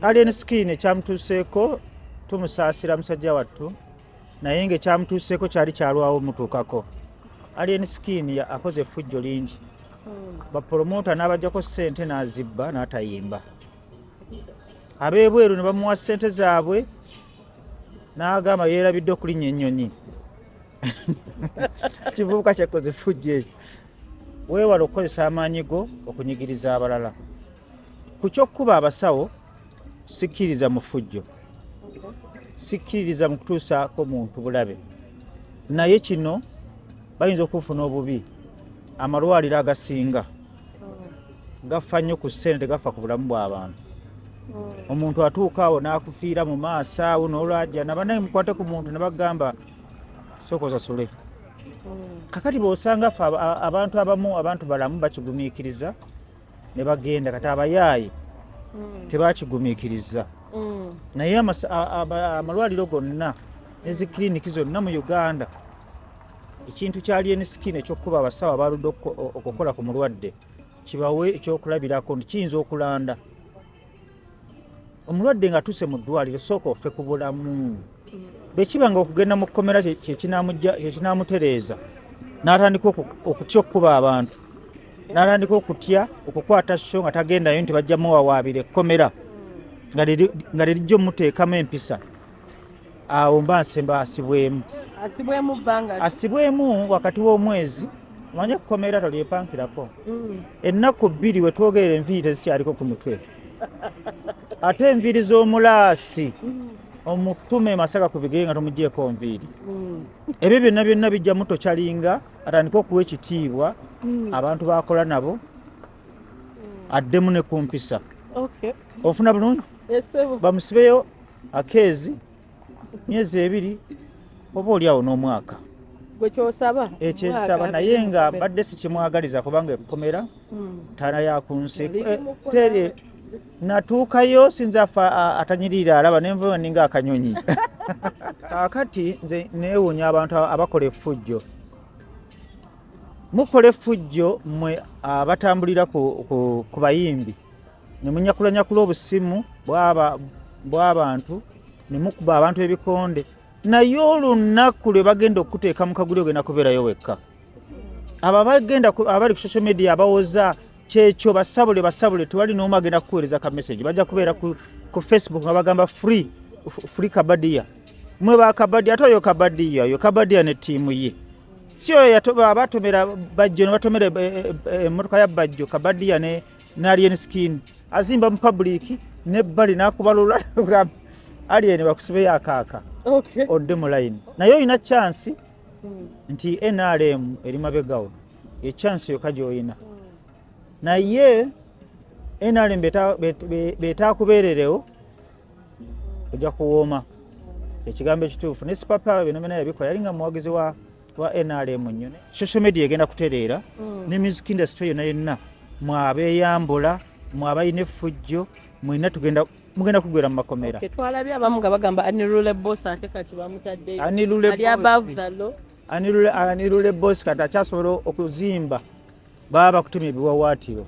Alien Skin ekyamutuuseeko tumusaasira musajja wattu naye ng'ekyamutuuseeko kyali kyalwawo mutuukako. Alien Skin akoze effujjo lingi. Bapromota n'abajjako ssente n'azibba n'atayimba. Ab'ebweru ne bamuwa ssente zaabwe n'agamba yeerabidde okulinnya ennyonyi. Kivubuka kyakoze effujjo ekyo. Weewala okukozesa amaanyi go okunyigiriza abalala. Ku kyokkuba abasawo sikkiriza mu ffujjo. Sikkiriza mu kutuusaako muntu bulabe. Naye kino bayinza okufuna obubi. Amalwaliro agasinga gafa nnyo ku ssente tegafa ku bulamu bw'abantu. Omuntu atuuka awo n'akufiira mu maaso awo n'olwajja nabanaye mukwate ku muntu ne bagamba sooka osasule. Kakati bw'osanga ffe abantu abamu abantu balamu bakigumiikiriza ne bagenda kati abayaayi tebakigumiikiriza. Naye amalwaliro gonna n'ezi kiriniki zonna mu Uganda ekintu kya Alien Skin ekyokkuba abasawo abaludde okukola ku mulwadde kibawe ekyokulabirako nti kiyinza okulanda. Omulwadde nga tuuse mu ddwaliro sooka offe ku bulamu. Bwe kibanga okugenda mu kkomera kyekinaamutereeza n'atandika okutya okkuba abantu n'atandika okutya okukwata sho nga tagendayo nti bajjamu wawaabira ekkomera nga lirijja omuteekamu empisa. Awo mba nsemba asibwemu. Asibwemu wakati w'omwezi omanye ekkomera tolyepankirako. Ennaku 2 we twogerera enviiri tezikyaliko ku mutwe. Ate enviiri z'omulaasi omutume Masaka ku bigere nga tomuggyeko nviiri. Ebyo byonna bijjamu tokyalinga atandika okuwa ekitiibwa abantu bakola nabo addemu ne ku mpisa. Ofuna bulungi? Bamusibeyo akeezi myezi 2 oba oliawo n'omwaka. Gwe kyosaba? Ekyensaba naye nga badde sikimwagaliza kubanga ekkomera tana ya ku nsi. Natuukayo sinza afa atanyirira alaba nenvuyo ninga akanyonyi. Kakati nze neewuunya abantu abakola effujjo. Mukola effujjo mmwe abatambulira ku bayimbi ne munyakulanyakula obusimu bw'abantu ne mukuba abantu ebikonde naye olunaku lwe bagenda okuteeka mu kaguli ogenda kubeerayo wekka. Abo abali ku social media abawoza kyekyo basabule tewali n'omu agenda kukuweereza ka message. Bajja kubeera ku Facebook nga bagamba free Kabadiya. Mwe ba Kabadiya ate oyo Kabadiya ne ttiimu ye. Si oyo abatomera Bajjo ne batomera emmotoka ya Bajjo Kabadiya ne Alien Skin azimba mu public n'ebbali n'akubalula Alien bakusibeyo akaaka. Odde mu line. Naye olina chance nti NRM eri mabegawo. Ye chance yo kajoyina. Naye NRM betaakubeererewo ojja kuwooma. Ekigambo ekituufu ne sipapa bino byonna yabikola yalinga muwagizi wa NRM nnyo. Social media egenda kutereera ne music industry yonna mwabeeyambula mwabayina effujjo mwina mugenda kugwera mu makomera. Twalabye abamu nga bagamba Anirule Boss ate kati bamutaddeyo. Ali above the law. Anirule Boss kati akyasobola okuzimba baba kutemya ebiwawaatiro.